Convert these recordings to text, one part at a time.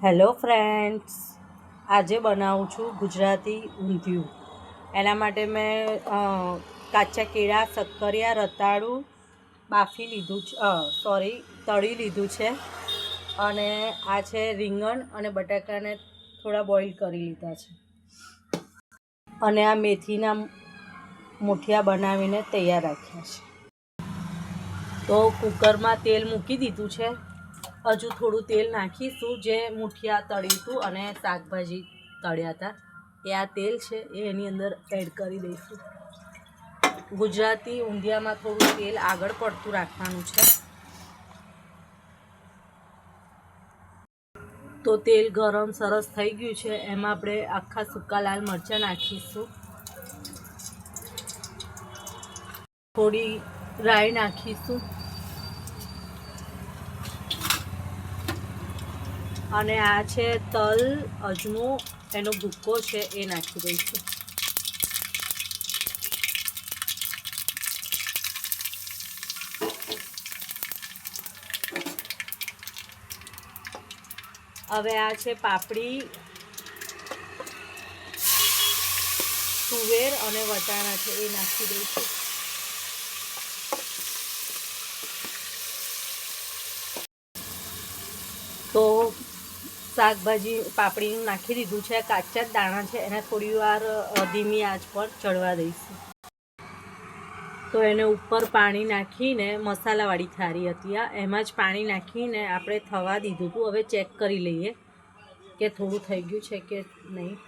Hello friends, આજે બનાવું છું ગુજરાતી ઊંધિયું. એના માટે મેં કાચા કેળા, શક્કરિયા, રતાળું બાફી લીધું છે, તળી લીધું છે. અને આ છે રીંગણ અને બટાકાને થોડા બોઇલ કરી લીધા છે. અને આ મેથીના મુઠિયા બનાવીને તૈયાર રાખ્યા છે. તો કુકરમાં તેલ મૂકી દીધું છે. હજુ થોડું તેલ નાખીશું. જે મુઠિયા તળીશું અને શાકભાજી તળ્યા હતા એ આ તેલ છે એ એની અંદર એડ કરી દઈશું. ગુજરાતી ઊંધિયામાં થોડું તેલ આગળ પડતું રાખવાનું છે. તો તેલ ગરમ સરસ થઈ ગયું છે. એમાં આપણે આખા સૂકા લાલ મરચાં નાખીશું. થોડી રાઈ નાખીશું અને આ છે તલ, અજમો, એનો ભૂક્કો છે એ નાખી દઈશું. હવે આ છે પાપડી, તુવેર અને વટાણા છે એ નાખી દઈશું. તો શાકભાજી પાપડીનું નાખી દીધું છે. કાચા જ દાણા છે, એને થોડી વાર ધીમી આંચ પર ચડવા દઈશું. તો એને ઉપર પાણી નાખીને, મસાલાવાળી થાળી હતી આ, એમાં જ પાણી નાખીને આપણે થવા દીધું હતું. હવે ચેક કરી લઈએ કે થોડું થઈ ગયું છે કે નહીં.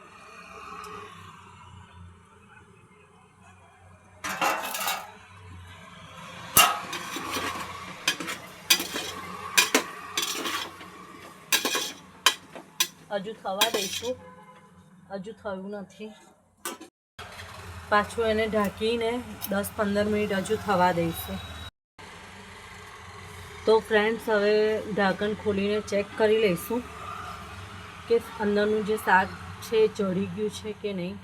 હજુ થવા દઈશું. હજુ થયું નથી. પાછું એને ઢાંકીને 10-15 મિનિટ હજુ થવા દઈશું. તો ફ્રેન્ડ્સ, હવે ઢાંકણ ખોલીને ચેક કરી લઈશું કે અંદરનું જે શાક છે એ ચડી ગયું છે કે નહીં.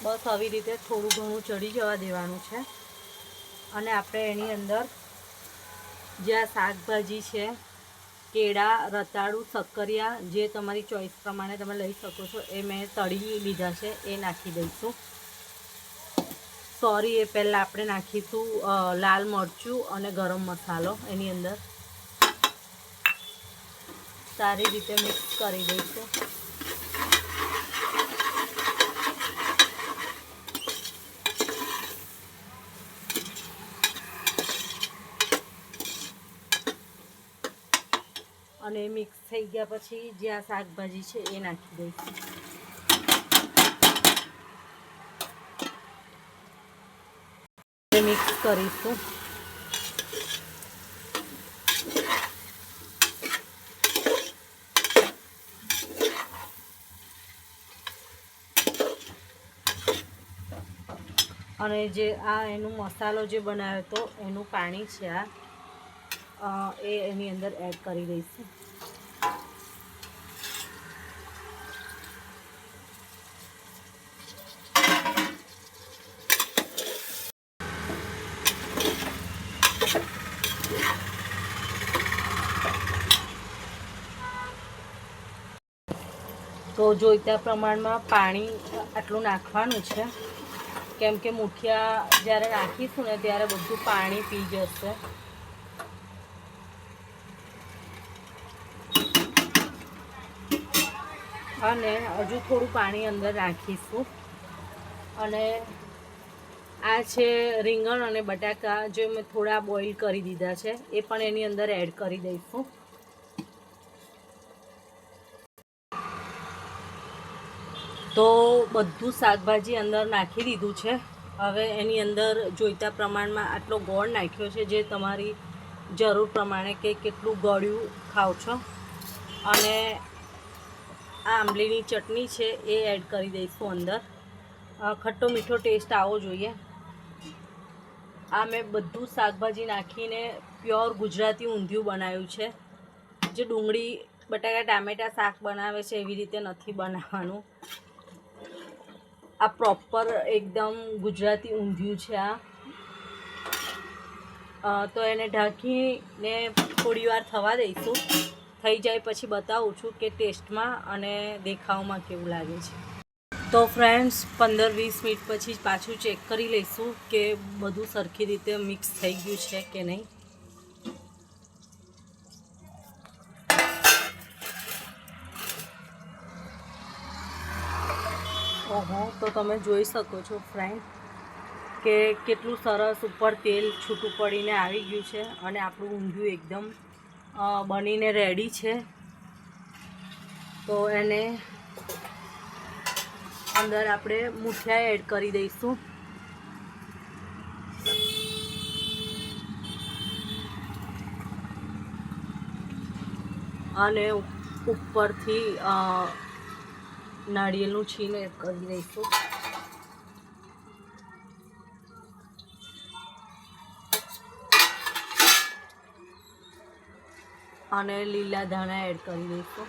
બસ આવી રીતે થોડું ઘણું ચડી જવા દેવાનું છે. અને આપણે એની અંદર જે આ શાકભાજી છે, કેળા, રતાળું, શક્કરિયા, જે તમારી ચોઈસ પ્રમાણે તમે લઈ શકો છો, એ મેં તળી લીધા છે એ નાખી દઈશું. એ પહેલાં આપણે નાખીશું લાલ મરચું અને ગરમ મસાલો. એની અંદર સારી રીતે મિક્સ કરી દઈશું. અને મિક્સ થઈ ગયા પછી જે આ શાકભાજી છે એ નાખી દઈશું. મિક્સ કરીશું. અને જે આ એનું મસાલો જે બનાવ્યો હતો એનું પાણી છે એ એની અંદર એડ કરી દઈશું. તો જોઈતા પ્રમાણમાં પાણી આટલું નાખવાનું છે, કેમ કે મુઠિયા જ્યારે નાખીશું ને ત્યારે બધું પાણી પી જશે. અને હજુ થોડું પાણી અંદર નાખીશું. અને આ છે રીંગણ અને બટાકા, જે મેં થોડા બોઇલ કરી દીધા છે, એ પણ એની અંદર એડ કરી દઈશું. તો બધું શાકભાજી અંદર નાખી દીધું છે. હવે એની અંદર જોઈતા પ્રમાણમાં આટલો ગોળ નાખ્યો છે, જે તમારી જરૂર પ્રમાણે કે કેટલું ગળ્યું ખાવ છો. અને આ આંબલીની ચટણી છે એ એડ કરી દઈશું અંદર. ખટ્ટો મીઠો ટેસ્ટ આવવો જોઈએ. આ મેં બધું શાકભાજી નાખીને પ્યોર ગુજરાતી ઊંધિયું બનાવ્યું છે. જે ડુંગળી બટાકા ટામેટા શાક બનાવે છે એવી રીતે નથી બનાવવાનું. આ પ્રોપર એકદમ ગુજરાતી ઊંધિયું છે આ. તો એને ઢાંકીને થોડી વાર થવા દઈશું. થઈ જાય પછી બતાવું છું કે ટેસ્ટમાં અને દેખાવમાં કેવું લાગે છે. તો ફ્રેન્ડ્સ 15-20 મિનિટ પછી પાછું ચેક કરી લઈશું કે બધું સરખી રીતે મિક્સ થઈ ગયું છે કે નહીં. ઓહો, તો તમે જોઈ શકો છો ફ્રેન્ડ કે કેટલું સરસ ઉપર તેલ છૂટું પડીને આવી ગયું છે અને આપણું ઊંધિયું એકદમ બનીને રેડી છે. તો એને અંદર આપણે મૂઠિયા એડ કરી દઈશું. અને ઉપરથી નાળિયેરનું છીણ એડ કરી દઈશું. અને લીલા ધાણા એડ કરી દઈશું.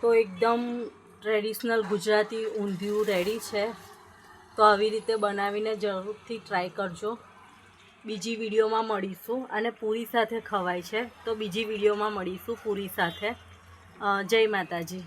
તો એકદમ ટ્રેડિશનલ ગુજરાતી ઊંધિયું રેડી છે. તો આવી રીતે બનાવીને જરૂરથી ટ્રાય કરજો. બીજી વિડીયોમાં મળીશું. અને પૂરી સાથે ખવાય છે તો બીજી વિડીયોમાં મળીશું પૂરી સાથે. જય માતાજી.